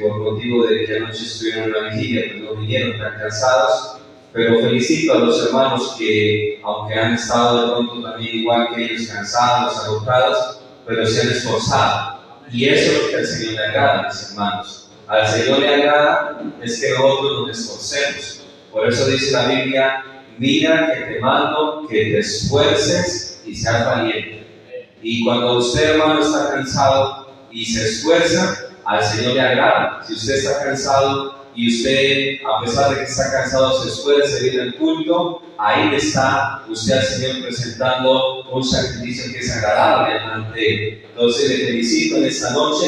por motivo de que anoche estuvieron en una vigilia, pues no vinieron tan cansados, pero felicito a los hermanos que, aunque han estado de pronto también igual que ellos, cansados, agotados, pero se han esforzado. Y eso es lo que al Señor le agrada, mis hermanos. Al Señor le agrada es que nosotros nos esforcemos. Por eso dice la Biblia: mira que te mando que te esfuerces y seas valiente. Y cuando usted, hermano, está cansado y se esfuerza, al Señor le agrada. Si usted está cansado y usted, a pesar de que está cansado, se esfuerza y viene al culto, ahí está usted al Señor presentando un sacrificio que es agradable ante Él. Entonces le felicito en esta noche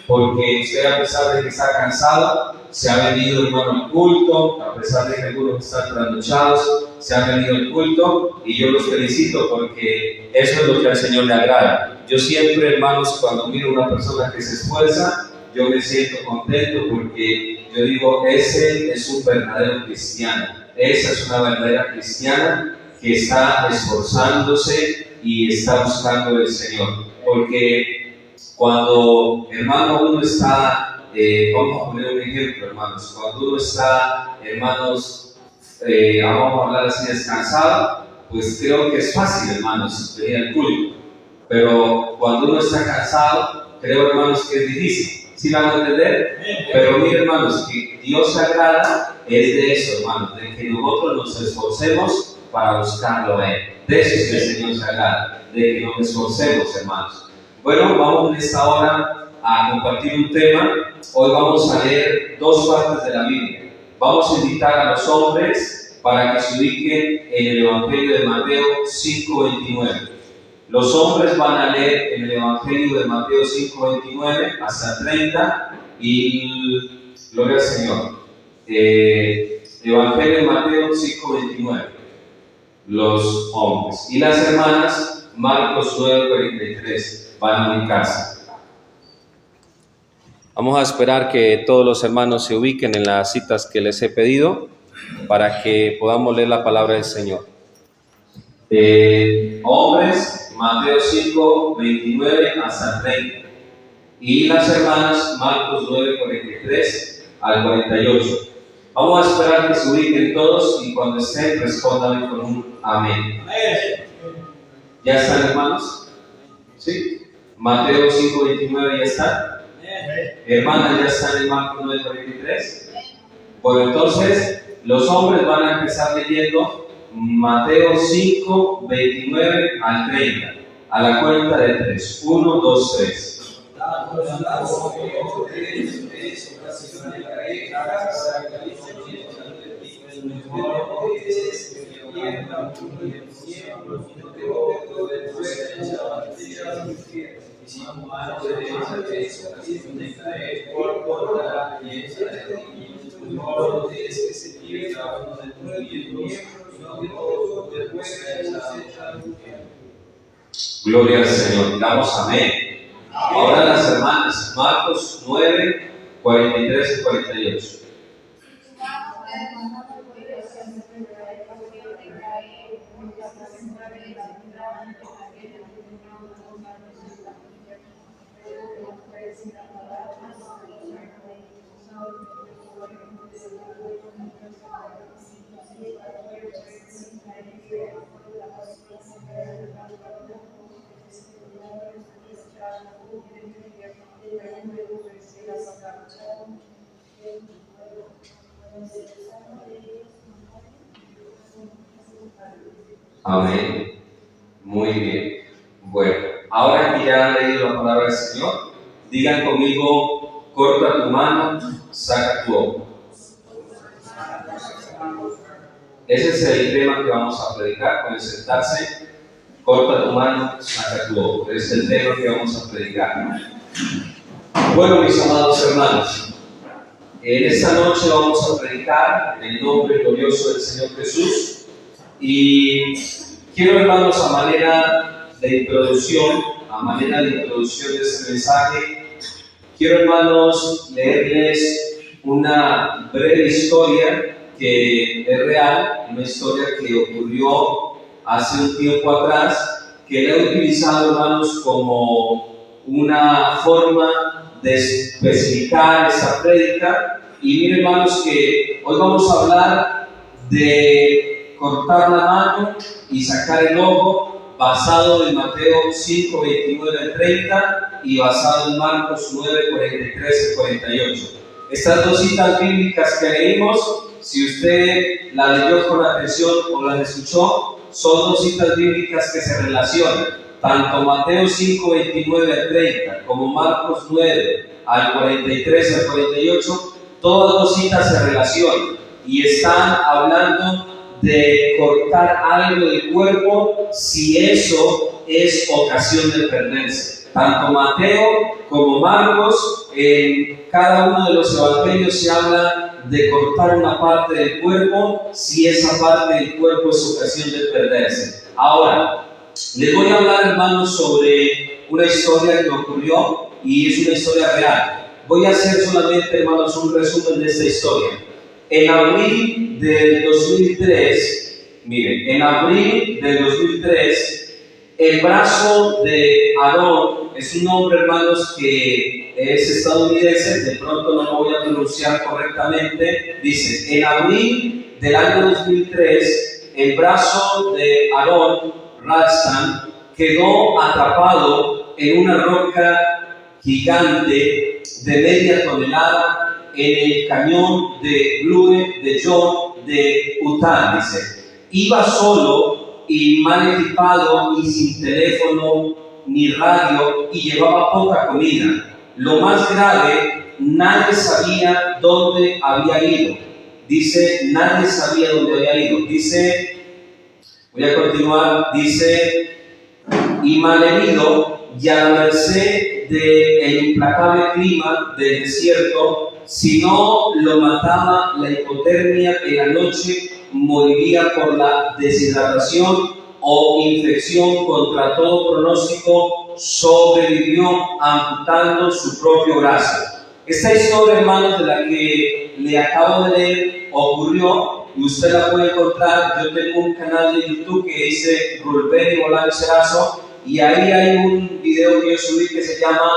porque usted, a pesar de que está cansado, se ha venido, hermano, al culto, a pesar de que algunos están trasnochados, se han venido al culto, y yo los felicito porque eso es lo que al Señor le agrada. Yo siempre, hermanos, cuando miro a una persona que se esfuerza, yo me siento contento porque yo digo, ese es un verdadero cristiano, esa es una verdadera cristiana que está esforzándose y está buscando al Señor. Porque cuando, hermano, uno está, vamos a poner un ejemplo, hermanos, cuando uno está, hermanos, vamos a hablar así, descansado, pues creo que es fácil, hermanos, venir al culto. Pero cuando uno está cansado, creo, hermanos, que es difícil. ¿Sí van a entender? Pero miren, hermanos, que Dios se agrada es de eso, hermanos, de que nosotros nos esforcemos para buscarlo a Él. De eso es que el Señor se agrada, de que nos esforcemos, hermanos. Bueno, vamos en esta hora a compartir un tema. Hoy vamos a leer dos partes de la Biblia. Vamos a invitar a los hombres para que se ubiquen en el Evangelio de Mateo 5:29. Los hombres van a leer en el Evangelio de Mateo 5:29 hasta 30 y gloria al Señor. Evangelio de Mateo 5:29. Los hombres. Y las hermanas, Marcos 9:43. Van a ubicarse. Vamos a esperar que todos los hermanos se ubiquen en las citas que les he pedido para que podamos leer la palabra del Señor. Hombres, Mateo 5:29 hasta 30. Y las hermanas, Marcos 9:43 al 48. Vamos a esperar que se ubiquen todos y cuando estén respondan con un amén. ¿Ya están, hermanos? ¿Sí? Mateo 5:29 ya está. Hermanas, ¿ya están en Marcos 9:43? Bueno, entonces los hombres van a empezar leyendo Mateo 5:29 al 30, a la cuenta de 3. 1, 2, 3. Gloria al Señor, damos amén. Ahora las hermanas, Marcos 9:43 y 48. Amén. Muy bien. Bueno, ahora que ya han leído la palabra del Señor, digan conmigo: corta tu mano, saca tu ojo. Ese es el tema que vamos a predicar. Pueden sentarse. Corta tu mano, saca tu ojo. Ese es el tema que vamos a predicar. Bueno, mis amados hermanos, en esta noche vamos a predicar en el nombre glorioso del Señor Jesús. Y quiero, hermanos, a manera de introducción de este mensaje, quiero, hermanos, leerles una breve historia que es real, una historia que ocurrió hace un tiempo atrás, que la he utilizado, hermanos, como una forma de especificar esta prédica. Y miren, hermanos, que hoy vamos a hablar de cortar la mano y sacar el ojo, basado en Mateo 5, 29 al 30 y basado en Marcos 9, 43 al 48. Estas dos citas bíblicas que leímos, si usted las leyó con atención o las escuchó, son dos citas bíblicas que se relacionan. Tanto Mateo 5, 29 al 30 como Marcos 9 al 43 al 48, todas dos citas se relacionan y están hablando de cortar algo del cuerpo si eso es ocasión de perderse. Tanto Mateo como Marcos, en cada uno de los evangelios se habla de cortar una parte del cuerpo si esa parte del cuerpo es ocasión de perderse. Ahora, les voy a hablar, hermanos, sobre una historia que ocurrió y es una historia real. Voy a hacer solamente, hermanos, un resumen de esta historia. En abril del 2003, miren, en abril del 2003, el brazo de Aarón, es un hombre, hermanos, que es estadounidense, de pronto no lo voy a pronunciar correctamente, dice, en abril del año 2003, el brazo de Aarón Ralston quedó atrapado en una roca gigante de media tonelada en el cañón de Blue de John de Utah, dice. Iba solo y mal equipado y sin teléfono ni radio y llevaba poca comida. Lo más grave, nadie sabía dónde había ido. Dice, nadie sabía dónde había ido. Dice, voy a continuar, dice, y malherido y a la merced del implacable clima del desierto, si no lo mataba la hipotermia en la noche, moriría por la deshidratación o infección contra todo pronóstico, sobrevivió amputando su propio brazo. Esta historia, hermanos, de la que le acabo de leer, ocurrió y usted la puede encontrar. Yo tengo un canal de YouTube que dice Rulben y Volán Serazo, y ahí hay un video que yo subí que se llama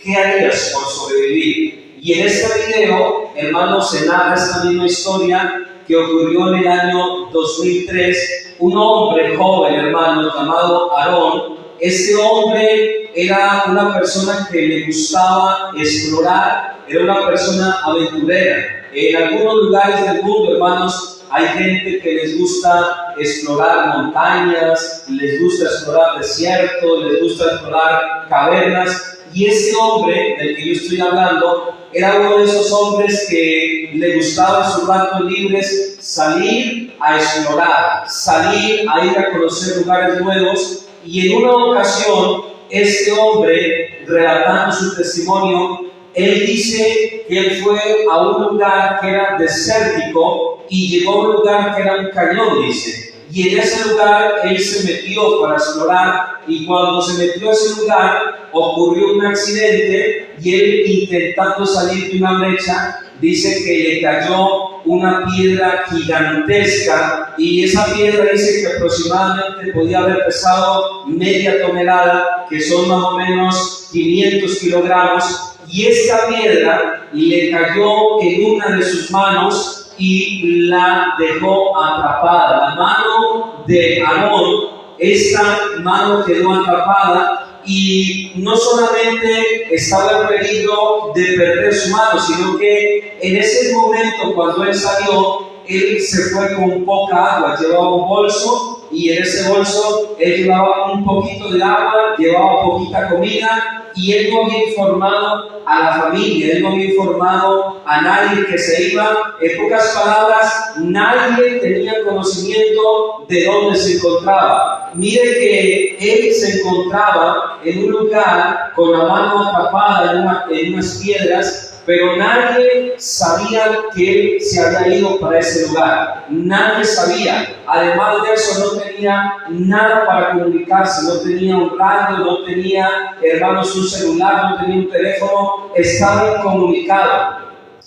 ¿Qué harías por sobrevivir? Y en este video, hermanos, se narra esta misma historia que ocurrió en el año 2003. Un hombre joven, hermanos, llamado Aarón. Este hombre era una persona que le gustaba explorar, era una persona aventurera. En algunos lugares del mundo, hermanos, hay gente que les gusta explorar montañas, les gusta explorar desiertos, les gusta explorar cavernas. Y este hombre del que yo estoy hablando era uno de esos hombres que le gustaba en sus ratos libres salir a explorar, salir a ir a conocer lugares nuevos. Y en una ocasión, este hombre, relatando su testimonio, él dice que él fue a un lugar que era desértico y llegó a un lugar que era un cañón, dice. Y en ese lugar él se metió para explorar, y cuando se metió a ese lugar ocurrió un accidente y él, intentando salir de una brecha, dice que le cayó una piedra gigantesca, y esa piedra dice que aproximadamente podía haber pesado media tonelada, que son más o menos 500 kilogramos. Y esta piedra le cayó en una de sus manos y la dejó atrapada. La mano de Aarón, esta mano quedó atrapada, y no solamente estaba en peligro de perder su mano, sino que en ese momento, cuando él salió, él se fue con poca agua. Llevaba un bolso, y en ese bolso él llevaba un poquito de agua, llevaba poquita comida, y él no había informado a la familia, él no había informado a nadie que se iba. En pocas palabras, nadie tenía conocimiento de dónde se encontraba. Mire que él se encontraba en un lugar con la mano atrapada en unas piedras, pero nadie sabía que él se había ido para ese lugar. Nadie sabía. Además de eso, no tenía nada para comunicarse, no tenía un radio, no tenía, hermanos, un celular, no tenía un teléfono, estaba incomunicado.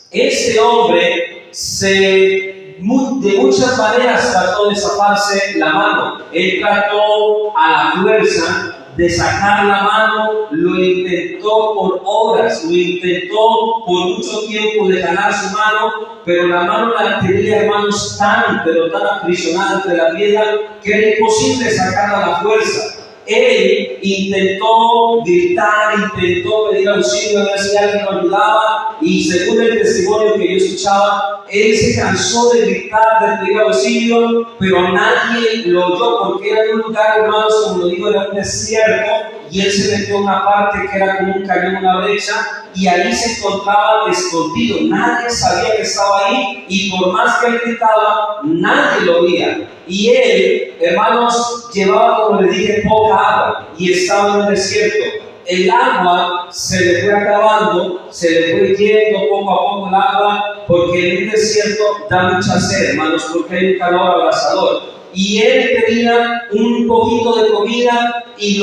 Este hombre de muchas maneras trató de zafarse la mano. Él trató a la fuerza de sacar la mano, lo intentó por horas, lo intentó por mucho tiempo de ganar su mano, pero la mano la tenía, hermanos, pero tan aprisionada entre la piedra que era imposible sacarla a la fuerza. Él intentó gritar, intentó pedir auxilio a ver si alguien lo ayudaba, y según el testimonio que yo escuchaba, él se cansó de gritar, de pedir auxilio, pero nadie lo oyó porque era en un lugar, hermanos, como lo digo, era un desierto, y él se metió en una parte que era como un cañón, una brecha, y ahí se encontraba escondido. Nadie sabía que estaba ahí, y por más que él gritaba, nadie lo oía. Y él, hermanos, llevaba, como les dije, poca agua y estaba en un desierto. El agua se le fue acabando, se le fue yendo poco a poco el agua, porque en un desierto da mucha sed, hermanos, porque hay un calor abrasador. Y él tenía un poquito de comida y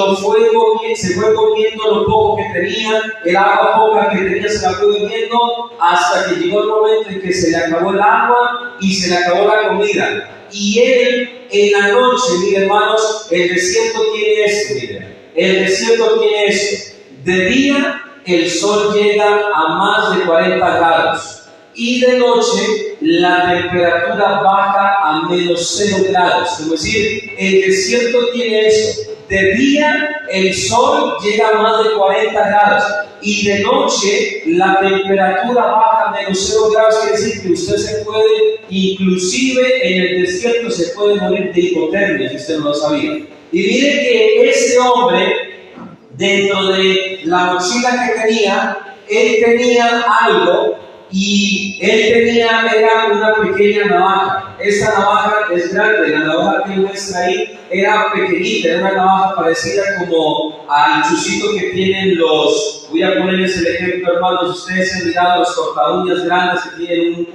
se fue comiendo lo poco que tenía, el agua poca que tenía se la fue bebiendo, hasta que llegó el momento en que se le acabó el agua y se le acabó la comida. Y él, en la noche, miren, hermanos, el desierto tiene esto, miren, el desierto tiene esto. De día el sol llega a más de 40 grados. Y de noche la temperatura baja a menos 0 grados. Es decir, el desierto tiene eso. De día el sol llega a más de 40 grados. Y de noche la temperatura baja a menos 0 grados. Quiere decir que usted se puede, inclusive en el desierto, se puede morir de hipotermia, si usted no lo sabía. Y mire que este hombre, dentro de la mochila que tenía, él tenía algo. Y él era una pequeña navaja. Esta navaja es grande, la navaja que muestra ahí era pequeñita, era una navaja parecida como al chucito que tienen voy a ponerles el ejemplo, hermanos, ustedes han mirado los cortaúñas grandes que tienen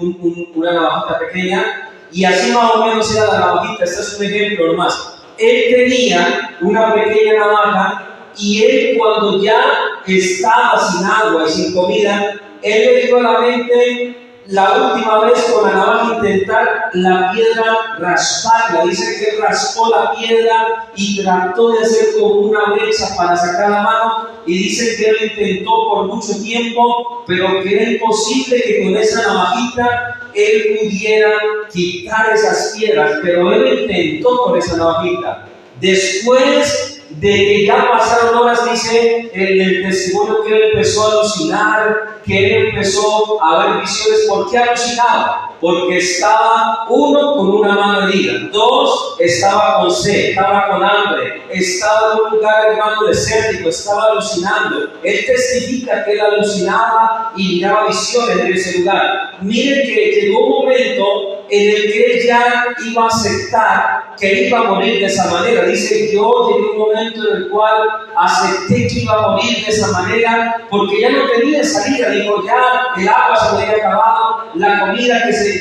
una navajita pequeña, y así más o menos era la navajita. Este es un ejemplo nomás. Él tenía una pequeña navaja, y él, cuando ya estaba sin agua y sin comida, él le dio a la mente la última vez con la navaja intentar la piedra rasparla. Dice que él raspó la piedra y trató de hacer como una brecha para sacar la mano, y dice que él intentó por mucho tiempo, pero que era imposible que con esa navajita él pudiera quitar esas piedras, pero él intentó con esa navajita. Después de que ya pasaron horas, dice en el testimonio, que él empezó a alucinar, que él empezó a ver visiones. ¿Por qué alucinaba? Porque estaba, uno, con una mano herida; dos, estaba con sed, estaba con hambre, estaba en un lugar, hermano, desértico, estaba alucinando. Él testifica que él alucinaba y miraba visiones en ese lugar. Miren que llegó un momento en el que él ya iba a aceptar que iba a morir de esa manera. Dice: yo llegué a un momento en el cual acepté que iba a morir de esa manera, porque ya no tenía salida. Dijo: ya el agua se me había acabado, la comida que se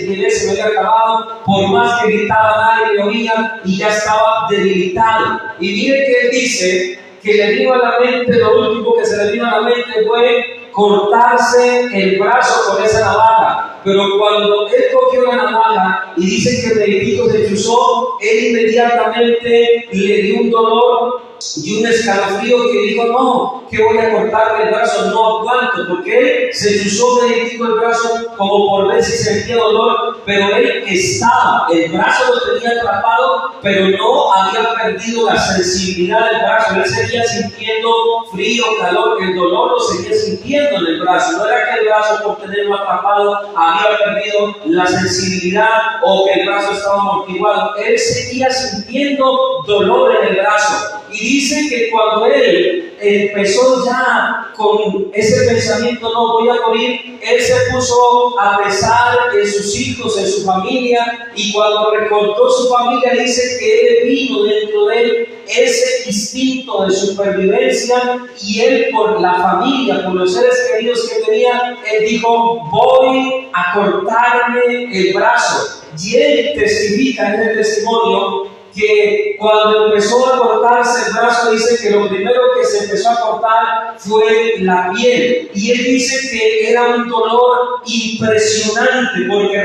me había acabado, por más que gritaba nadie me oía, y ya estaba debilitado. Y mire que él dice que le vino a la mente, lo último que se le vino a la mente fue cortarse el brazo con esa navaja. Pero cuando él cogió la navaja, y dice que el dedito se chuzó, él inmediatamente le dio un dolor y un escalofrío, que dijo: no, que voy a cortarme el brazo, no aguanto, porque él se chuzó el dedito del brazo como por ver si sentía dolor, pero él estaba, el brazo lo tenía atrapado, pero no había perdido la sensibilidad del brazo. Él seguía sintiendo frío, calor, el dolor lo seguía sintiendo en el brazo. No era que el brazo, por tenerlo atrapado, había perdido la sensibilidad o que el brazo estaba amortiguado. Él seguía sintiendo dolor en el brazo. Y dice que cuando él empezó ya con ese pensamiento: no, voy a morir, él se puso a pensar en sus hijos, en su familia, y cuando recordó su familia, dice que él vino dentro de él ese instinto de supervivencia, y él, por la familia, por los seres queridos que tenía, él dijo: voy a cortarme el brazo. Y él testifica en el testimonio que cuando empezó a cortarse el brazo, dice que lo primero que se empezó a cortar fue la piel. Y él dice que era un dolor impresionante, porque,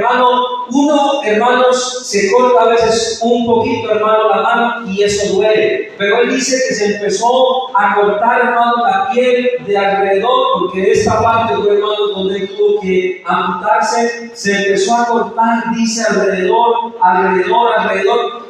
hermanos, se corta a veces un poquito, hermano, la mano, y eso duele. pero él dice que se empezó a cortar, hermano, la piel de alrededor, porque esta parte fue, hermano, donde tuvo que amputarse. Se empezó a cortar, dice, alrededor,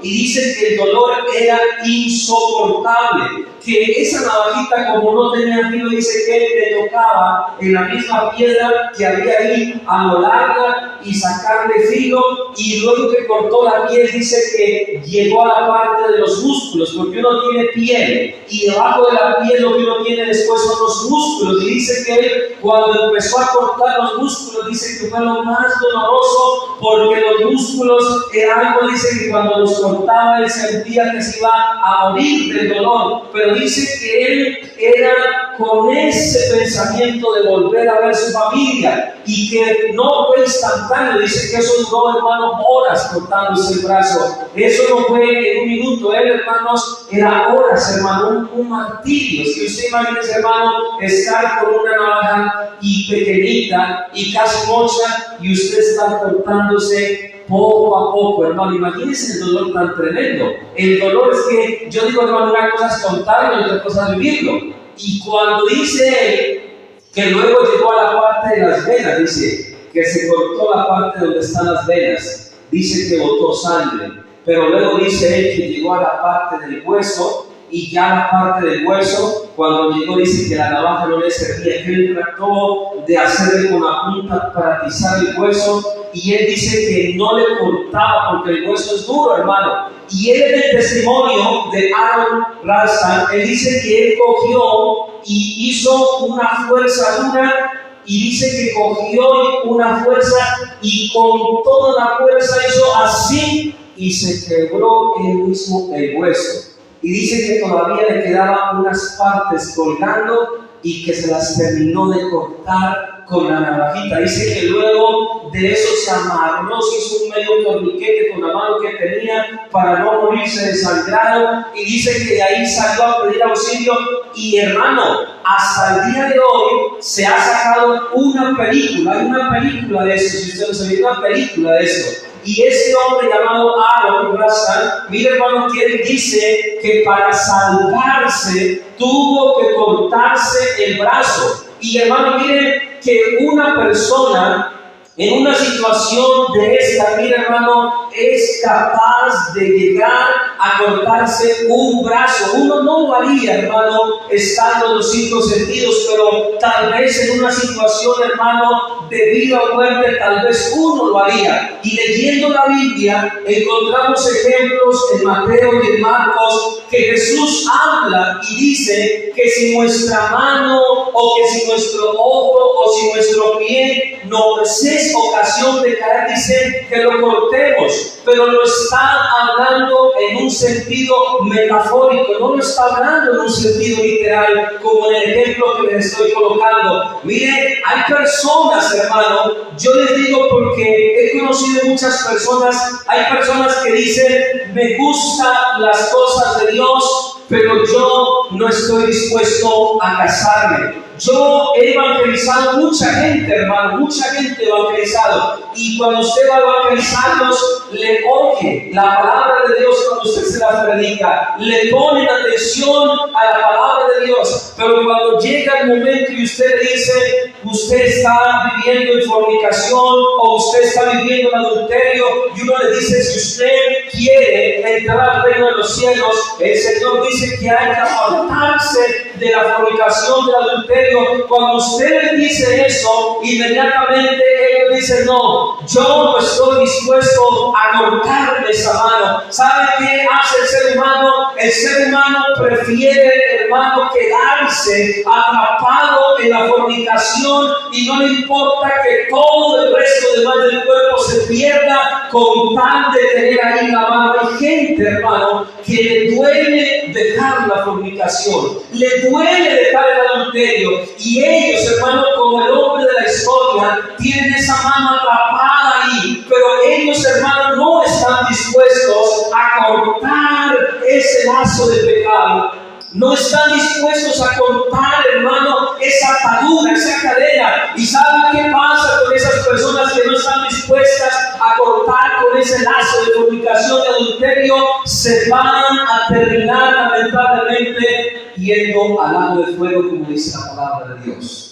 y dice que el dolor era insoportable, que esa navajita, como no tenía filo, dice que él le tocaba en la misma piedra que había ahí, amolarla y sacarle filo, y luego que cortó la piel, dice que llegó a la parte de los músculos, porque uno tiene piel, y debajo de la piel lo que uno tiene después son los músculos, y dice que él, cuando empezó a cortar los músculos, dice que fue lo más doloroso, porque los músculos era algo, dice que cuando los cortaba él sentía que se iba a morir del dolor, pero dice que él era con ese pensamiento de volver a ver su familia, y que no fue instantáneo. Dice que eso duró, hermanos, horas cortándose el brazo. Eso no fue en un minuto, hermanos, era horas, hermano, un martirio. Si usted imagina, hermano, estar con una navaja y pequeñita y casi mocha, y usted está cortándose poco a poco, hermano. Imagínense el dolor tan tremendo. El dolor es que, yo digo, hermano, una cosa es contarlo y otra cosa es vivirlo. Y cuando dice él que luego llegó a la parte de las venas, dice que se cortó la parte donde están las venas, dice que botó sangre, pero luego dice él que llegó a la parte del hueso, y ya la parte del hueso, cuando llegó, dice que la navaja no le servía, que él trató de hacerle con la punta para atizar el hueso, y él dice que no le cortaba porque el hueso es duro, hermano. Y él, en el testimonio de Aaron Ralston, él dice que él cogió y hizo una fuerza dura, y dice que cogió una fuerza y con toda la fuerza hizo así, y se quebró él mismo el hueso. Y dice que todavía le quedaban unas partes colgando y que se las terminó de cortar con la navajita. Dice que luego de eso se amarró, se hizo un medio torniquete con la mano que tenía para no morirse desangrado, y dice que de ahí salió a pedir auxilio. Y hermano, hasta el día de hoy se ha sacado una película, hay una película de eso, si usted no sabe, una película de eso. Y ese hombre llamado Aaron Ralston, mire, hermano, que él dice que para salvarse tuvo que cortarse el brazo. Y hermano, mire que una persona en una situación de esta, mira, hermano, es capaz de llegar a cortarse un brazo. Uno no lo haría, hermano, estando en los 5 sentidos, pero tal vez en una situación, hermano, de vida o muerte, tal vez uno lo haría. Y leyendo la Biblia, encontramos ejemplos en Mateo y en Marcos que Jesús habla y dice que si nuestra mano, o que si nuestro ojo, o si nuestro pie nos es ocasión de caer, dice que lo cortemos, pero lo está hablando en un sentido metafórico, no lo está hablando en un sentido literal, como en el ejemplo que les estoy colocando. Mire, hay personas, hermano, yo les digo porque he conocido muchas personas, hay personas que dicen, me gustan las cosas de Dios, pero yo no estoy dispuesto a casarme. Yo he evangelizado mucha gente, hermano, mucha gente he evangelizado. Y cuando usted va a evangelizarlos, le oye la palabra de Dios cuando usted se la predica. Le ponen atención a la palabra de Dios. Pero cuando llega el momento y usted le dice, usted está viviendo en fornicación o usted está viviendo en adulterio, y uno le dice, si usted quiere entrar al reino de los cielos, el Señor dice que hay que apartarse de la fornicación, del adulterio. Cuando usted le dice eso, inmediatamente ellos dicen, no, yo no estoy dispuesto a cortarme esa mano. ¿Sabe qué hace el ser humano? El ser humano prefiere, hermano, quedarse atrapado en la fornicación, y no le importa que todo el resto del cuerpo se pierda con tal de tener ahí la mano. Hay gente, hermano, que le duele dejar la fornicación, le duele dejar el adulterio, y ellos, hermano, como el hombre de la historia, tienen esa mano atrapada ahí, pero ellos, hermano, no están dispuestos a cortar ese lazo de pecado. No están dispuestos a cortar, hermano, esa atadura, esa cadena. ¿Y saben qué pasa con esas personas que no están dispuestas a cortar con ese lazo de fornicación? fornicación y adulterio se van a terminar lamentablemente yendo al lago de fuego, como dice la palabra de Dios.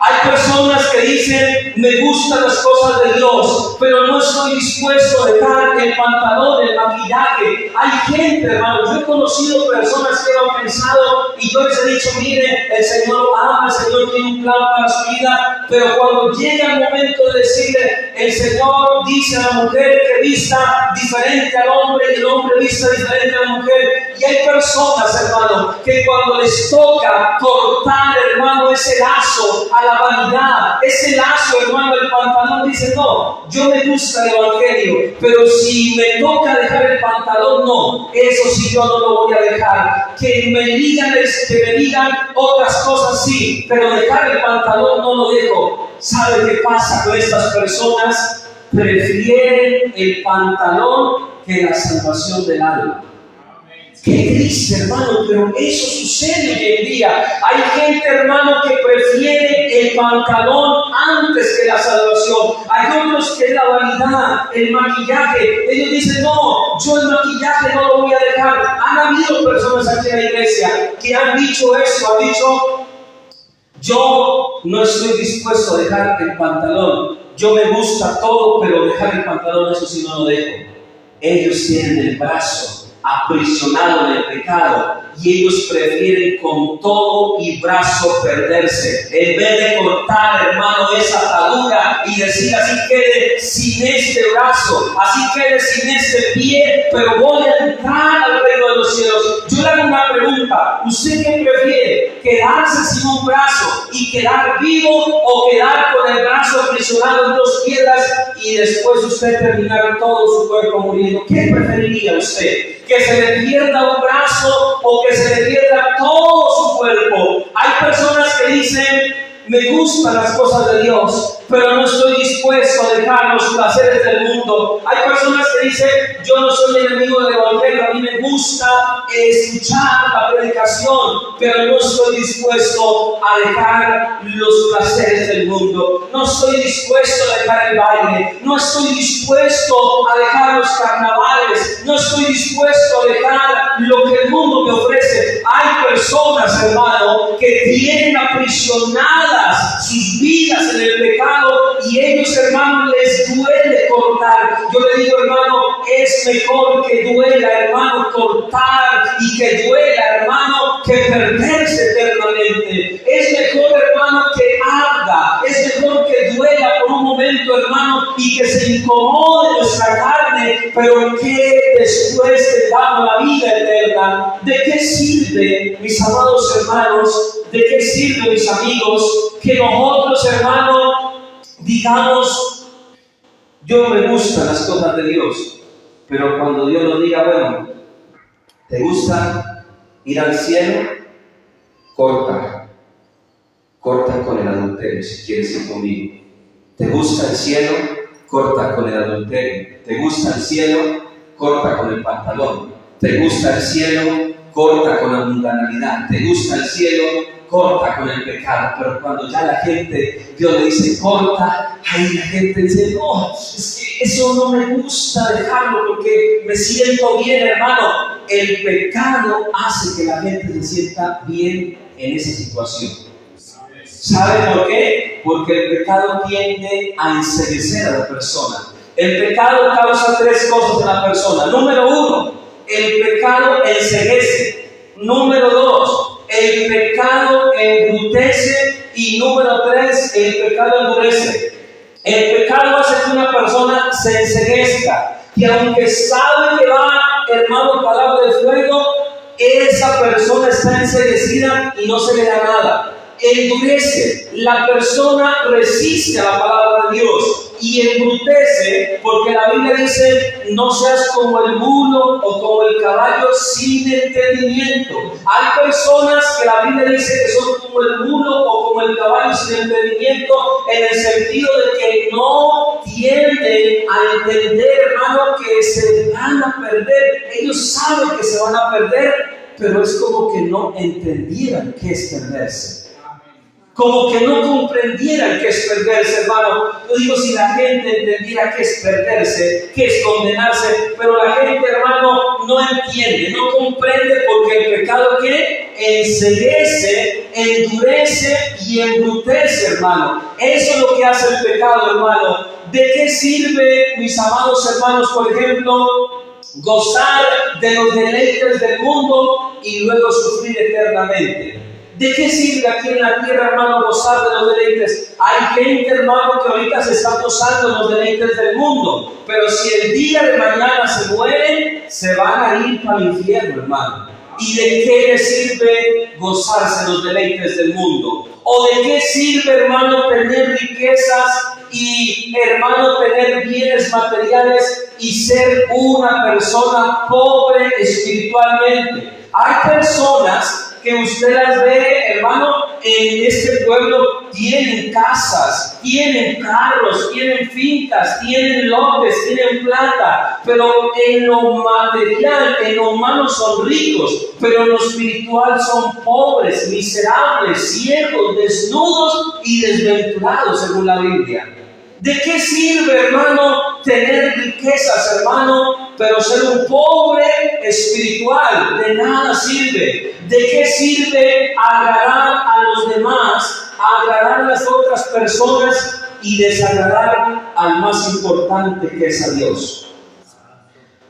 Hay personas que dicen, me gustan las cosas de Dios, pero no estoy dispuesto a dejar el pantalón, el maquillaje. Hay gente, hermano, yo he conocido personas que han pensado y yo les he dicho, mire, el Señor ama, el Señor tiene un plan para su vida, pero cuando llega el momento de decirle, el Señor dice a la mujer que vista diferente al hombre y el hombre vista diferente a la mujer. Y hay personas, hermano, que cuando les toca cortar, hermano, ese lazo a la vanidad, ese lazo, hermano, el pantalón, dice, no, yo me gusta el evangelio, pero si me toca dejar el pantalón, no, eso sí yo no lo voy a dejar. Que me digan otras cosas, sí, pero dejar el pantalón no lo dejo. ¿Sabe qué pasa con estas personas? Prefieren el pantalón que la salvación del alma. Qué triste, hermano, pero eso sucede hoy en día. Hay gente, hermano, que prefiere el pantalón antes que la salvación. Hay otros que la vanidad, el maquillaje. Ellos dicen, no, yo el maquillaje no lo voy a dejar. Han habido personas aquí en la iglesia que han dicho esto, han dicho, yo no estoy dispuesto a dejar el pantalón. Yo me gusta todo, pero dejar el pantalón, eso sí no lo dejo. Ellos tienen el brazo aprisionado en el pecado y ellos prefieren con todo y brazo perderse en vez de cortar, hermano, esa atadura y decir, así quede sin este brazo, así quede sin este pie, pero voy a entrar al reino de los cielos. Yo le hago una pregunta, ¿usted qué prefiere? ¿Quedarse sin un brazo y quedar vivo o quedar con el brazo aprisionado en dos piedras y después usted terminar todo su cuerpo muriendo? ¿Qué preferiría usted? ¿Que se le pierda un brazo o que se le pierda todo su cuerpo? Hay personas que dicen, me gustan las cosas de Dios, pero no estoy dispuesto a dejar los placeres del mundo. Hay personas que dicen, yo no soy enemigo del evangelio, a mí me gusta escuchar la predicación, pero no estoy dispuesto a dejar los placeres del mundo. No estoy dispuesto a dejar el baile, no estoy dispuesto a dejar los carnavales, no estoy dispuesto a dejar lo que el mundo me ofrece. Hay personas, hermano, que tienen aprisionadas sus vidas en el pecado y ellos, hermano, les duele cortar. Yo le digo, hermano, es mejor que duela, hermano, cortar y que duela, hermano, que perderse eternamente. Es mejor, hermano, que arda, es mejor que duela por un momento, hermano, y que se incomode nuestra carne, pero que después tengamos la vida eterna. ¿De qué sirve, mis amados hermanos? ¿De qué sirve, mis amigos, que nosotros, hermano, digamos, yo me gustan las cosas de Dios, pero cuando Dios nos diga, bueno, ¿te gusta ir al cielo? Corta con el adulterio si quieres ir conmigo. ¿Te gusta el cielo? Corta con el adulterio. ¿Te gusta el cielo? Corta con el pantalón. ¿Te gusta el cielo? Corta con la mundanalidad. ¿Te gusta el cielo? Corta con el pecado. Pero cuando ya la gente, Dios le dice corta, ahí la gente dice, no, es que eso no me gusta dejarlo porque me siento bien, hermano. El pecado hace que la gente se sienta bien en esa situación. ¿Sabe por qué? Porque el pecado tiende a enceguecer a la persona. El pecado causa tres cosas en la persona. Número uno, el pecado enceguece. Número dos, el pecado embrutece. Y número tres, el pecado endurece. El pecado hace que una persona se enceguezca, que aunque sabe que va, hermano, para el lago de fuego, esa persona está enceguecida y no se le da nada. Endurece, la persona resiste a la palabra de Dios. Y embrutece, porque la Biblia dice, no seas como el mulo o como el caballo sin entendimiento. Hay personas que la Biblia dice que son como el mulo o como el caballo sin entendimiento, en el sentido de que no tienden a entender, hermano, que se van a perder. Ellos saben que se van a perder, pero es como que no entendieran qué es perderse. como que no comprendieran qué es perderse, hermano. Yo digo, si la gente entendiera qué es perderse, qué es condenarse, pero la gente, hermano, no entiende, no comprende, porque el pecado que enceguece, endurece y embrutece, hermano. Eso es lo que hace el pecado, hermano. ¿De qué sirve, mis amados hermanos, por ejemplo, gozar de los deleites del mundo y luego sufrir eternamente? ¿De qué sirve aquí en la tierra, hermano, gozar de los deleites? Hay gente, hermano, que ahorita se está gozando de los deleites del mundo, pero si el día de mañana se mueren, se van a ir para el infierno, hermano. ¿Y de qué le sirve gozarse de los deleites del mundo? ¿O de qué sirve, hermano, tener riquezas y, hermano, tener bienes materiales y ser una persona pobre espiritualmente? Hay personas que usted las ve, hermano, en este pueblo, tienen casas, tienen carros, tienen fincas, tienen lotes, tienen plata, pero en lo material, en lo humano son ricos, pero en lo espiritual son pobres, miserables, ciegos, desnudos y desventurados, según la Biblia. ¿De qué sirve, hermano, tener riquezas, hermano, pero ser un pobre espiritual? De nada sirve. ¿De qué sirve agradar a los demás, agradar a las otras personas y desagradar al más importante, que es a Dios?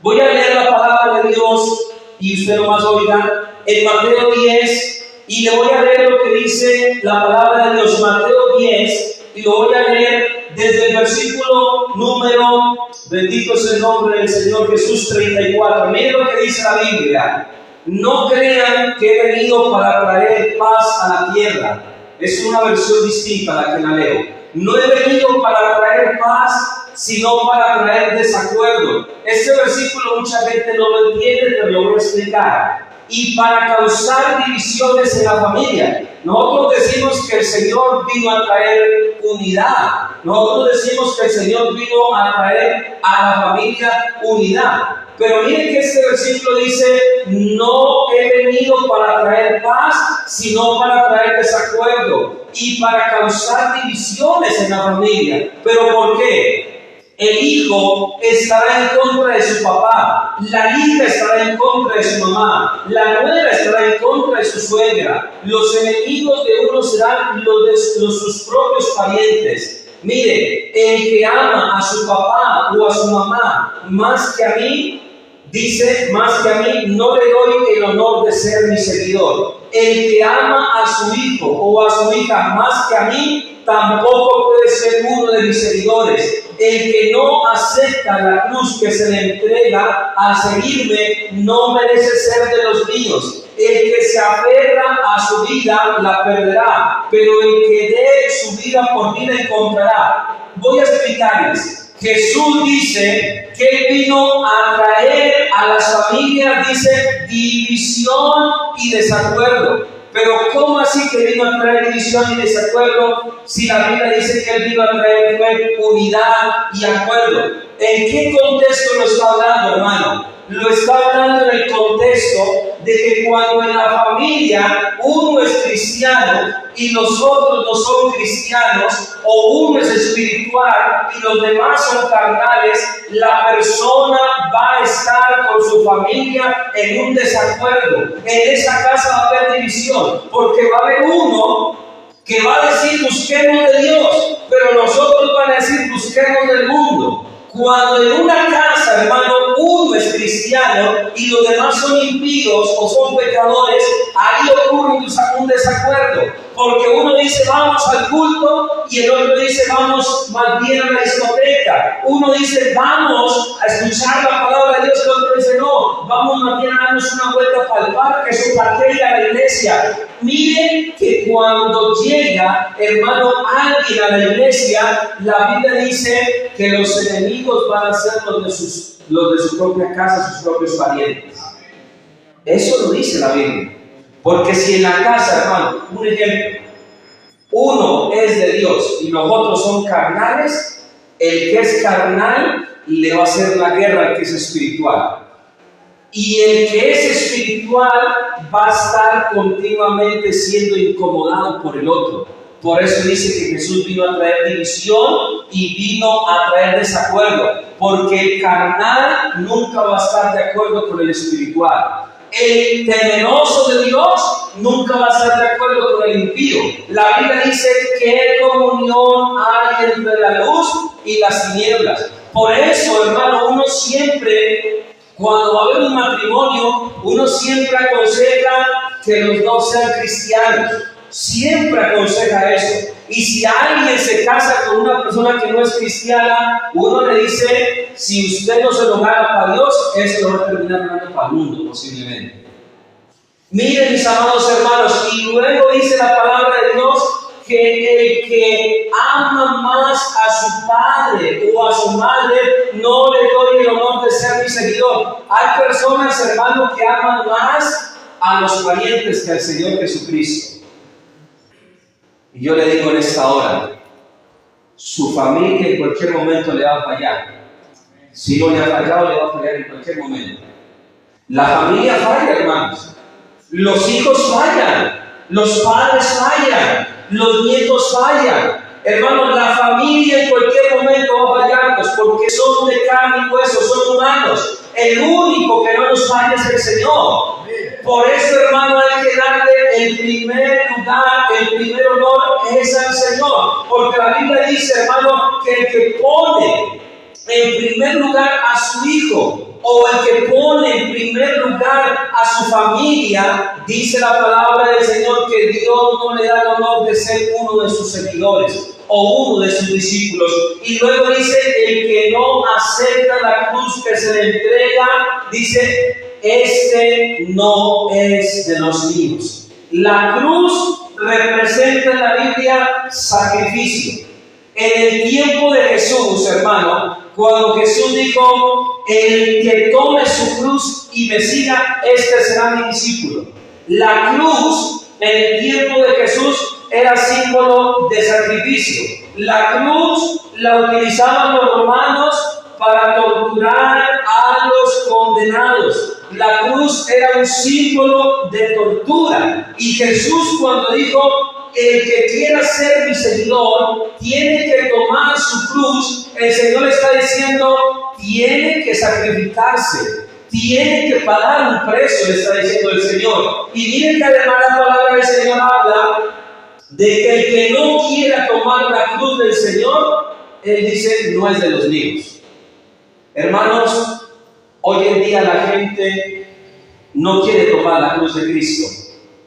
Voy a leer la palabra de Dios y usted nomás oiga en Mateo 10, y le voy a leer lo que dice la palabra de Dios, Mateo 10, y lo voy a leer desde el versículo número, bendito es el nombre del Señor Jesús, 34. Miren lo que dice la Biblia: no crean que he venido para traer paz a la tierra. Es una versión distinta a la que la leo. No he venido para traer paz, sino para traer desacuerdo. Este versículo mucha gente no lo entiende, pero lo voy a explicar. Y para causar divisiones en la familia. Nosotros decimos que el Señor vino a traer unidad. Nosotros decimos que el Señor vino a traer a la familia unidad. Pero miren que este versículo dice: no he venido para traer paz, sino para traer desacuerdo y para causar divisiones en la familia. ¿Pero por qué? El hijo estará en contra de su papá, la hija estará en contra de su mamá, la nuera estará en contra de su suegra. Los enemigos de uno serán los de sus propios parientes. Mire, el que ama a su papá o a su mamá más que a mí, dice, más que a mí, no le doy el honor de ser mi seguidor. El que ama a su hijo o a su hija más que a mí, tampoco puede ser uno de mis seguidores. El que no acepta la cruz que se le entrega a seguirme, no merece ser de los míos. El que se aferra a su vida la perderá, pero el que dé su vida por mí la encontrará. Voy a explicarles. Jesús dice que Él vino a traer a las familias, dice, división y desacuerdo. Pero ¿cómo así que vino a traer división y desacuerdo si la Biblia dice que Él vino a traer unidad y acuerdo? ¿En qué contexto lo está hablando, hermano? Lo está hablando en el contexto de que cuando en la familia uno es cristiano y los otros no son cristianos, o uno es espiritual y los demás son carnales, la persona va a estar con su familia en un desacuerdo. En esa casa va a haber división, porque va a haber uno que va a decir busquemos de Dios, pero los otros van a decir busquemos del mundo. Cuando en una casa, hermano, uno es cristiano y los demás son impíos o son pecadores, ahí ocurre un desacuerdo. Porque uno dice vamos al culto y el otro dice vamos más bien a la discoteca. Uno dice vamos a escuchar la palabra de Dios y el otro dice no, vamos más bien a darnos una vuelta para el parque, su parque a la iglesia. Miren que cuando llega, hermano, alguien a la iglesia, la Biblia dice que los enemigos van a ser los de su propia casa, sus propios parientes. Eso lo dice la Biblia. Porque si en la casa, hermano, un ejemplo, uno es de Dios y los otros son carnales, el que es carnal le va a hacer la guerra al que es espiritual. Y el que es espiritual va a estar continuamente siendo incomodado por el otro. Por eso dice que Jesús vino a traer división y vino a traer desacuerdo, porque el carnal nunca va a estar de acuerdo con el espiritual. El temeroso de Dios nunca va a estar de acuerdo con el impío. La Biblia dice que comunión hay entre la luz y las tinieblas. Por eso, hermano, uno siempre, cuando va a haber un matrimonio, uno siempre aconseja que los dos sean cristianos. Siempre aconseja eso. Y si alguien se casa con una persona que no es cristiana, uno le dice, si usted no se lo gana para Dios, eso lo va a terminar ganando para el mundo, posiblemente. Miren, mis amados hermanos, y luego dice la palabra de Dios que el que ama más a su padre o a su madre, no le doy el honor de ser mi seguidor. Hay personas, hermanos, que aman más a los parientes que al Señor Jesucristo. Y yo le digo en esta hora, su familia en cualquier momento le va a fallar. Si no le ha fallado, le va a fallar en cualquier momento. La familia falla, hermanos. Los hijos fallan. Los padres fallan. Los nietos fallan. Hermanos, la familia en cualquier momento va a fallarnos porque son de carne y hueso, son humanos. El único que no nos falla es el Señor. Por eso, hermano, hay que darle el primer lugar, el primer honor es al Señor. Porque la Biblia dice, hermano, que el que pone en primer lugar a su hijo o el que pone en primer lugar a su familia, dice la palabra del Señor que Dios no le da el honor de ser uno de sus seguidores o uno de sus discípulos. Y luego dice, el que no acepta la cruz que se le entrega, dice, este no es de los míos. La cruz representa en la Biblia sacrificio. En el tiempo de Jesús, hermano, cuando Jesús dijo, el que tome su cruz y me siga, este será mi discípulo. La cruz en el tiempo de Jesús era símbolo de sacrificio. La cruz la utilizaban los romanos para torturar a los condenados. La cruz era un símbolo de tortura. Y Jesús, cuando dijo, el que quiera ser mi seguidor, tiene que tomar su cruz, el Señor está diciendo, tiene que sacrificarse, tiene que pagar un precio, le está diciendo el Señor. Y miren que además la palabra del Señor habla de que el que no quiera tomar la cruz del Señor, Él dice, no es de los míos. Hermanos, hoy en día la gente no quiere tomar la cruz de Cristo.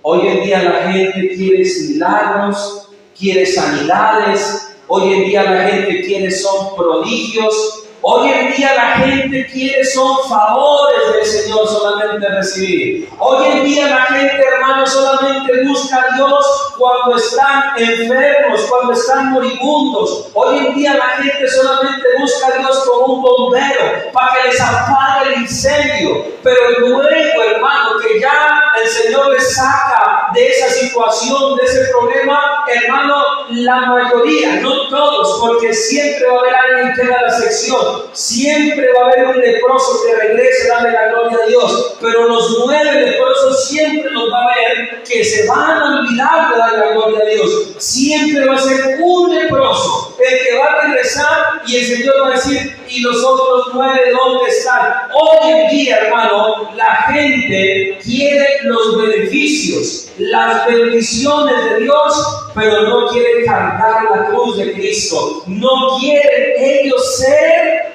Hoy en día la gente quiere milagros, quiere sanidades. Hoy en día la gente quiere son prodigios. Hoy en día la gente quiere son favores del Señor solamente recibir. Hoy en día la gente, hermano, solamente busca a Dios cuando están enfermos, cuando están moribundos. Hoy en día la gente solamente busca a Dios como un bombero para que les apague el incendio. Pero luego, hermano, que ya el Señor les saca de esa situación, de ese problema, hermano, la mayoría, no todos, porque siempre va a haber alguien que haga la sección. Siempre va a haber un leproso que regrese, dame la gloria a Dios. Pero los 9 leprosos siempre los va a ver que se van a olvidar de dar la gloria a Dios. Siempre va a ser un leproso el que va a regresar y el Señor va a decir, ¿y los otros 9 dónde están? Hoy en día, hermano, la gente quiere los beneficios, las bendiciones de Dios, pero no quieren cargar la cruz de Cristo. No quieren ellos ser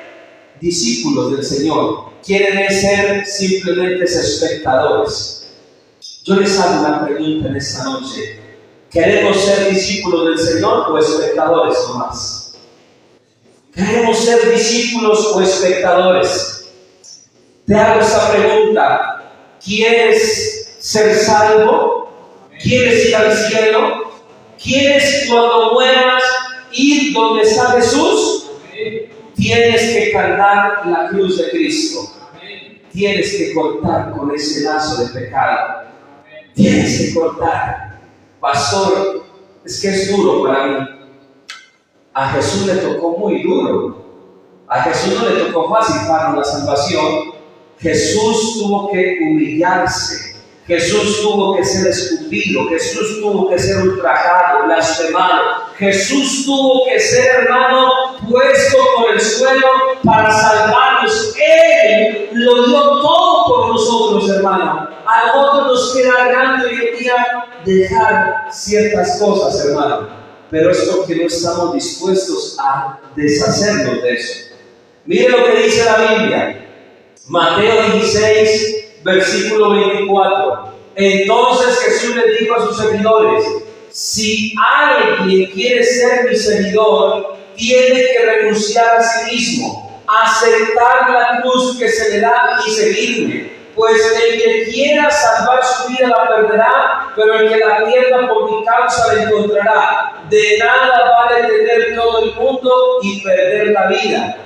discípulos del Señor. Quieren ser simplemente espectadores. Yo les hago una pregunta en esta noche. ¿Queremos ser discípulos del Señor o espectadores nomás? ¿Queremos ser discípulos o espectadores? Te hago esta pregunta. ¿Quieres ser salvo? ¿Quieres ir al cielo? ¿Quieres cuando mueras ir donde está Jesús? Tienes que cargar la cruz de Cristo. Tienes que cortar con ese lazo de pecado. Tienes que cortar. Pastor, es que es duro para mí. A Jesús le tocó muy duro. A Jesús no le tocó fácil para la salvación. Jesús tuvo que humillarse. Jesús tuvo que ser escupido, Jesús tuvo que ser ultrajado, blasfemado, Jesús tuvo que ser, hermano, puesto por el suelo para salvarnos. Él lo dio todo por nosotros, hermano. A nosotros nos queda grande hoy en día dejar ciertas cosas, hermano, pero es porque no estamos dispuestos a deshacernos de eso. Mire lo que dice la Biblia, Mateo 16, versículo 24. Entonces Jesús les dijo a sus seguidores: si alguien quiere ser mi seguidor, tiene que renunciar a sí mismo, aceptar la cruz que se le da y seguirme. Pues el que quiera salvar su vida la perderá, pero el que la pierda por mi causa la encontrará. De nada vale tener todo el mundo y perder la vida.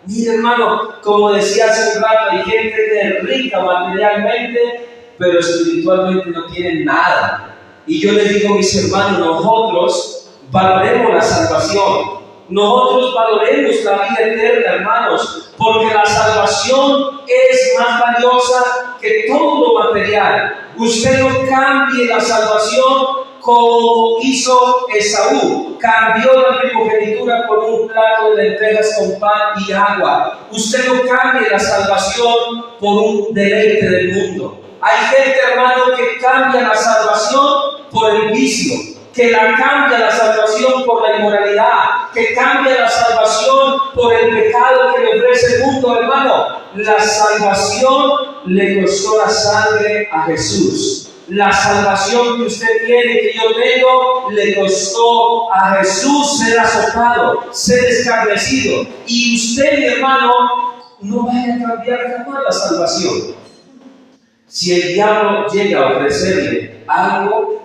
Mira, hermano, como decía hace un rato, hay gente que es rica materialmente, pero espiritualmente no tienen nada. Y yo les digo, mis hermanos, nosotros valoremos la salvación. Nosotros valoremos la vida eterna, hermanos, porque la salvación es más valiosa que todo lo material. Usted no cambie la salvación como hizo Esaú, cambió la primogenitura por un plato de lentejas con pan y agua. Usted no cambie la salvación por un deleite del mundo. Hay gente, hermano, que cambia la salvación por el vicio, que la cambia la salvación por la inmoralidad, que cambia la salvación por el pecado que le ofrece el mundo, hermano. La salvación le costó la sangre a Jesús. La salvación que usted tiene, que yo tengo, le costó a Jesús ser azotado, ser escarnecido. Y usted, mi hermano, no vaya a cambiar jamás la salvación. Si el diablo llega a ofrecerle algo,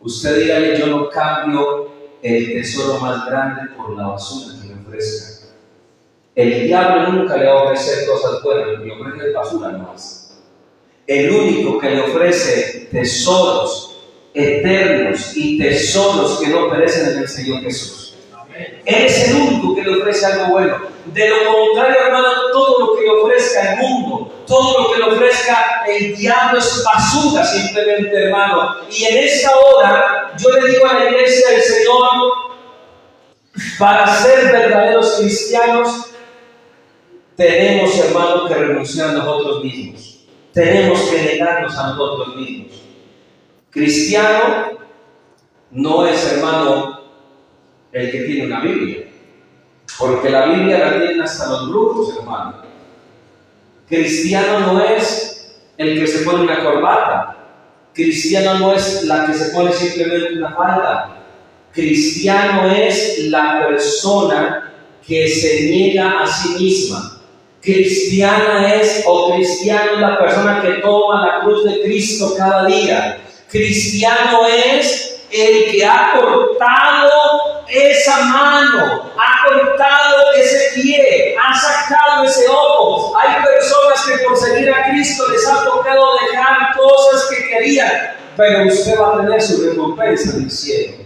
usted dígale: yo no cambio el tesoro más grande por la basura que me ofrezca. El diablo nunca le va a ofrecer cosas buenas, le ofrece basura nomás. El único que le ofrece tesoros eternos y tesoros que no perecen es el Señor Jesús. Él es el único que le ofrece algo bueno. De lo contrario, hermano, todo lo que le ofrezca el mundo, todo lo que le ofrezca el diablo es basura simplemente, hermano. Y en esta hora yo le digo a la iglesia del Señor, para ser verdaderos cristianos tenemos, hermano, que renunciar a nosotros mismos. Tenemos que negarnos a nosotros mismos. Cristiano no es, hermano, el que tiene una Biblia, porque la Biblia la tienen hasta los brujos, hermano. Cristiano no es el que se pone una corbata. Cristiano no es la que se pone simplemente una falda. Cristiano es la persona que se niega a sí misma. Cristiano es la persona que toma la cruz de Cristo cada día. Cristiano es el que ha cortado esa mano, ha cortado ese pie, ha sacado ese ojo. Hay personas que por seguir a Cristo les ha tocado dejar cosas que querían, pero usted va a tener su recompensa en el cielo.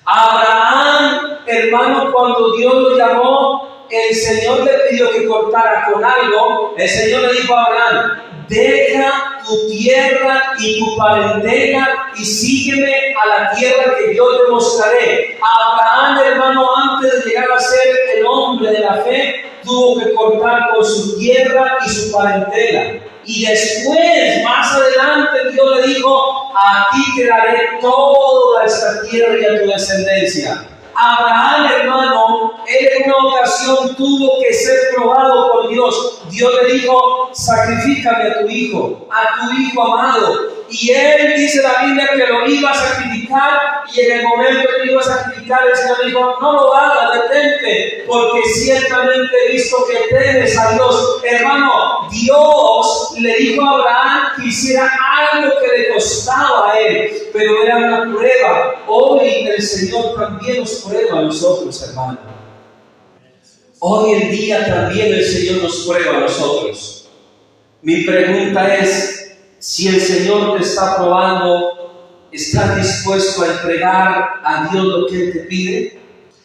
Abraham, hermano, cuando Dios lo llamó, el Señor le pidió que cortara con algo. El Señor le dijo a Abraham: deja tu tierra y tu parentela y sígueme a la tierra que yo te mostraré. Abraham, hermano, antes de llegar a ser el hombre de la fe, tuvo que cortar con su tierra y su parentela. Y después, más adelante, Dios le dijo: a ti te daré toda esta tierra y a tu descendencia. Abraham, hermano, él en una ocasión tuvo que ser probado por Dios. Dios le dijo: sacrifícame a tu hijo amado. Y él, dice la Biblia, que lo iba a sacrificar, y en el momento que lo iba a sacrificar, el Señor dijo: no lo hagas, detente, porque ciertamente he visto que temes a Dios. Hermano, Dios le dijo a Abraham que hiciera algo que le costaba a él, pero era una prueba. Hoy el Señor también nos prueba a nosotros, hermano. Hoy en día también el Señor nos prueba a nosotros. Mi pregunta es: si el Señor te está probando, ¿estás dispuesto a entregar a Dios lo que Él te pide?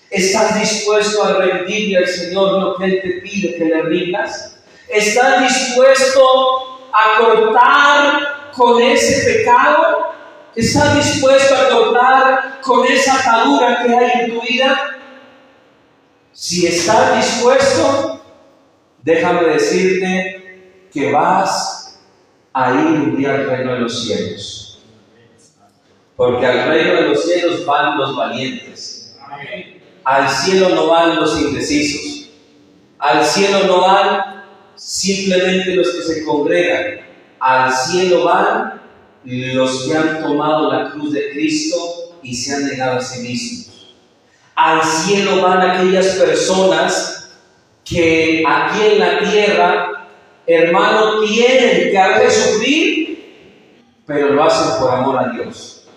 ¿Estás dispuesto a rendirle al Señor lo que Él te pide que le rindas? ¿Estás dispuesto a cortar con ese pecado? ¿Estás dispuesto a cortar con esa atadura que hay en tu vida? Si estás dispuesto, déjame decirte que vas a ir un día al reino de los cielos. Porque al reino de los cielos van los valientes. Al cielo no van los indecisos. Al cielo no van simplemente los que se congregan. Al cielo van los que han tomado la cruz de Cristo y se han negado a sí mismos. Al cielo van aquellas personas que aquí en la tierra, hermano, tienen que hacer sufrir, pero lo hacen por amor a Dios.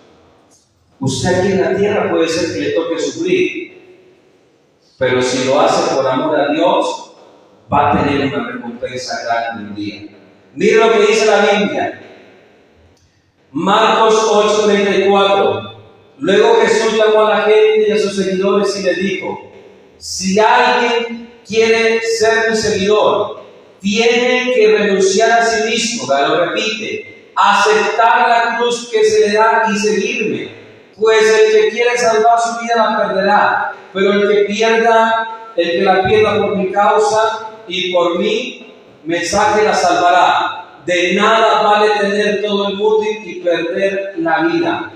Usted aquí en la tierra puede ser que le toque sufrir, pero si lo hace por amor a Dios, va a tener una recompensa grande un día. Mira lo que dice la Biblia. Marcos 8:34. Luego Jesús llamó a la gente y a sus seguidores y les dijo: si alguien quiere ser mi seguidor, tiene que renunciar a sí mismo. Lo repite: aceptar la cruz que se le da y seguirme. Pues el que quiere salvar su vida la perderá, pero el que la pierda por mi causa y por mi mensaje la salvará. De nada vale tener todo el mundo y perder la vida.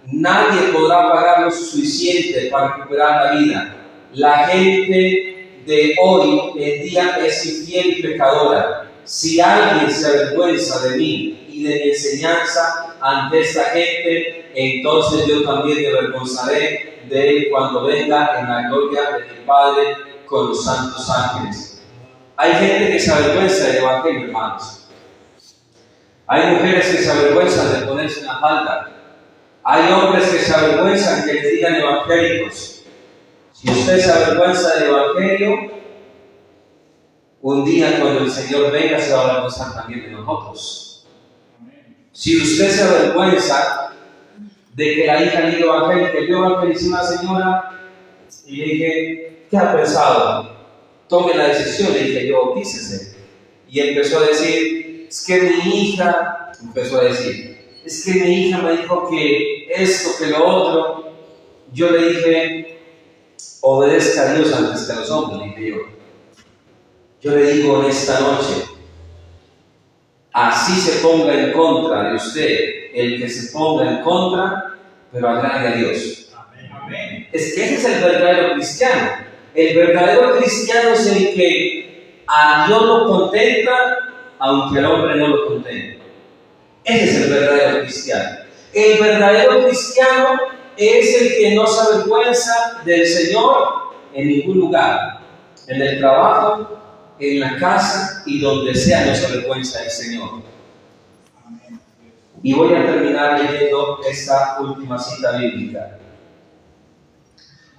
Nadie podrá pagar lo suficiente para recuperar la vida. La gente de hoy en día es infiel y pecadora. Si alguien se avergüenza de mí y de mi enseñanza ante esta gente, entonces yo también me avergonzaré de él cuando venga en la gloria de mi Padre con los santos ángeles. Hay gente que se avergüenza del Evangelio, hermanos. Hay mujeres que se avergüenzan de ponerse una falda. Hay hombres que se avergüenzan que les digan evangélicos. Si usted se avergüenza del Evangelio, un día cuando el Señor venga se va a avergonzar también de nosotros. Si usted se avergüenza de que la hija diga evangélica, yo evangelicé a una señora y le dije: ¿qué ha pensado? Tome la decisión, le dije yo, bautícese. Y empezó a decir: es que mi hija, es que mi hija me dijo que esto, que lo otro. Yo le dije: obedezca a Dios antes que a los hombres, le dije yo. Yo le digo en esta noche, así se ponga en contra de usted, el que se ponga en contra, pero agrade a Dios. Amén. Es que ese es el verdadero cristiano. El verdadero cristiano es el que a Dios lo contenta, aunque al hombre no lo contente. Ese es el verdadero cristiano. El verdadero cristiano es el que no se avergüenza del Señor en ningún lugar, en el trabajo, en la casa y donde sea, no se avergüenza del Señor. Y voy a terminar leyendo esta última cita bíblica.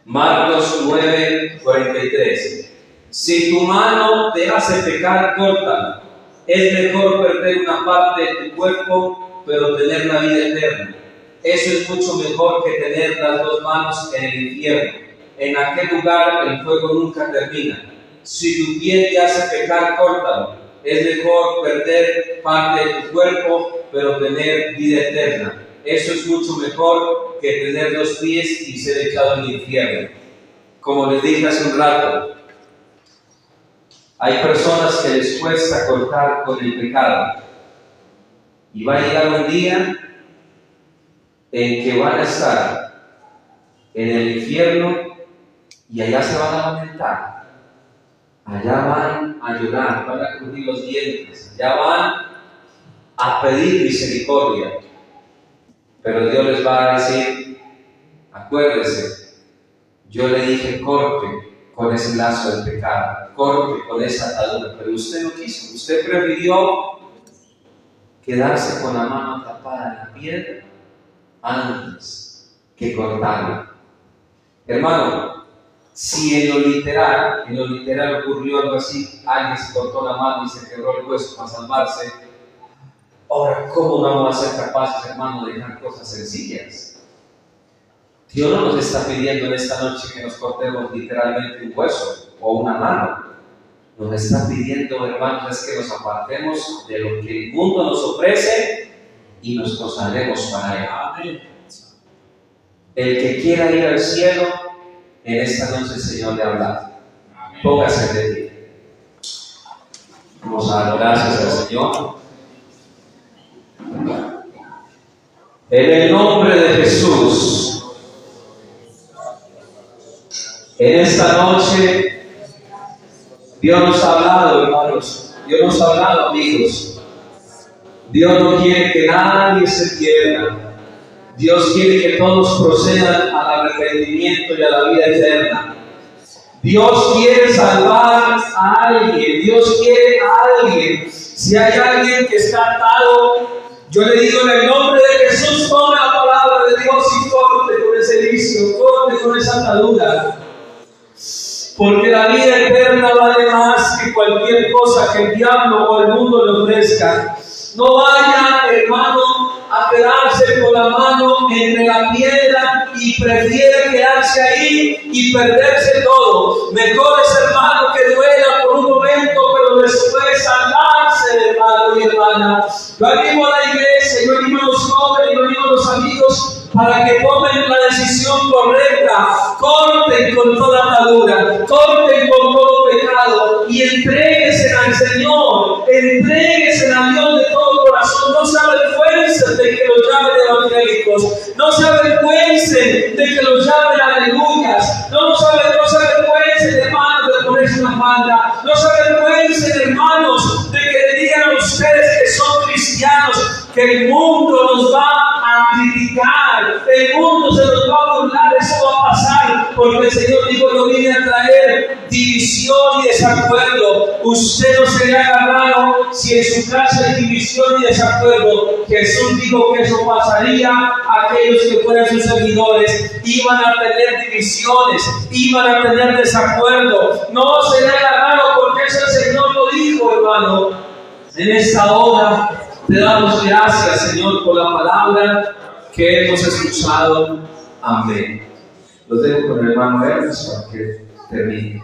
Marcos 9:43. Si tu mano te hace pecar, córtala. Es mejor perder una parte de tu cuerpo, pero tener la vida eterna. Eso es mucho mejor que tener las dos manos en el infierno. En aquel lugar el fuego nunca termina. Si tu pie te hace pecar, córtalo. Es mejor perder parte de tu cuerpo, pero tener vida eterna. Eso es mucho mejor que tener dos pies y ser echado al infierno. Como les dije hace un rato, hay personas que les cuesta cortar con el pecado. Y va a llegar un día en que van a estar en el infierno y allá se van a lamentar. Allá van a llorar, van a crujir los dientes, allá van a pedir misericordia. Pero Dios les va a decir: acuérdese, yo le dije corte con ese lazo del pecado, corte con esa atadura, pero usted no quiso, usted prefirió quedarse con la mano tapada en la piedra antes que cortarla. Hermano, si en lo literal ocurrió algo así, alguien se cortó la mano y se quebró el hueso para salvarse, ahora, ¿cómo no vamos a ser capaces, hermano, de dejar cosas sencillas? Dios no nos está pidiendo en esta noche que nos cortemos literalmente un hueso o una mano. nos está pidiendo, hermanos, es que nos apartemos de lo que el mundo nos ofrece y nos consagremos para Él. Amén. El que quiera ir al cielo, en esta noche el Señor le habla. Póngase de pie. Vamos a dar gracias al Señor. En el nombre de Jesús, en esta noche, Dios nos ha hablado, hermanos. Dios nos ha hablado, amigos. Dios no quiere que nadie se pierda. Dios quiere que todos procedan al arrepentimiento y a la vida eterna. Dios quiere salvar a alguien. Dios quiere a alguien. Si hay alguien que está atado, yo le digo en el nombre de Jesús, tome la palabra de Dios y corte con ese vicio, corte con esa atadura. Porque la vida eterna vale más que cualquier cosa que el diablo o el mundo le ofrezca. No vaya, hermano, a quedarse con la mano entre la piedra y prefiere quedarse ahí y perderse todo. Mejor es, hermano, que duela por un momento, pero después salvarse, hermano y hermana. Yo animo a la iglesia, yo animo a los jóvenes, yo animo a los amigos para que tomen la decisión correcta. Corten con toda atadura, corten con todo pecado y entréguense al Señor, entréguense a Dios de todo corazón. No se avergüencen de que los llamen evangélicos, no se avergüencen de que los llamen aleluyas, no se avergüencen, hermanos, de ponerse una falda, no se avergüencen, hermanos, de que le digan a ustedes que son cristianos, que el mundo nos va a criticar, el mundo se nos va a burlar, eso va a pasar, porque el Señor dijo: yo vine a traer división y desacuerdo. Usted no se le haga raro si en su casa hay división y desacuerdo. Jesús dijo que eso pasaría. Aquellos que fueran sus seguidores iban a tener divisiones, iban a tener desacuerdo. No se le haga raro, porque eso el Señor lo dijo, hermano. En esta hora te damos gracias, Señor, por la palabra que hemos escuchado. Amén. Los dejo con el hermano Ernest para que termine.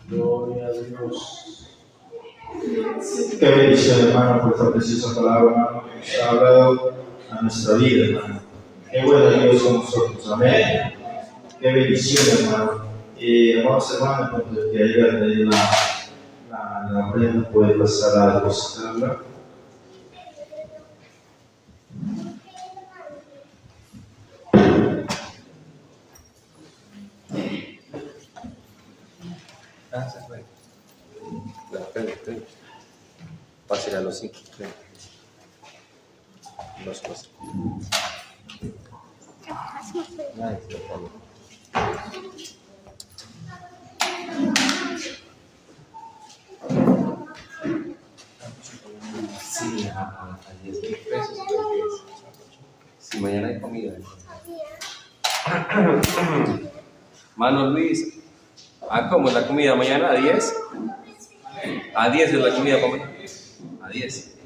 Gloria a Dios. Qué bendición, hermano, por esta preciosa palabra, hermano, que nos ha hablado a nuestra vida, hermano. Qué bueno Dios con nosotros. Amén. Qué bendición, hermano. Hermanos, cuando el que haya tenido la prenda puede pasar a depositarla. Se fue. Pásale a los 5. Dos cosas. Sí, a 10,000 pesos creo que es. Si mañana hay comida. Mano Luis, ¿cómo es la comida mañana? ¿A 10? ¿A 10 es la comida para mañana? A 10.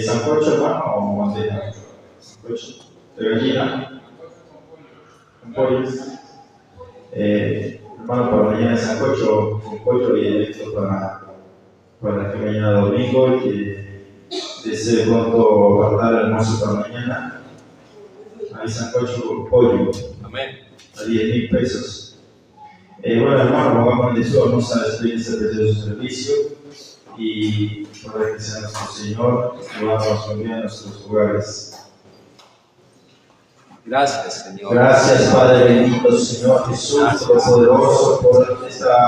¿Sancocho, hermano, o bandeja? Sancocho de gallina, con pollos. Hermano, para mañana sancocho con pollo y esto para que mañana domingo y que desee pronto guardar el almuerzo para mañana. Hay sancocho con pollo. Amén. A 10,000 pesos. Bueno, hermano, pongamos en Dios, vamos a despedir este precioso servicio y para que sea nuestro Señor, que vamos a bien a nuestros hogares. Gracias, Señor. Gracias, Padre bendito, Señor Jesús, Todopoderoso, por esta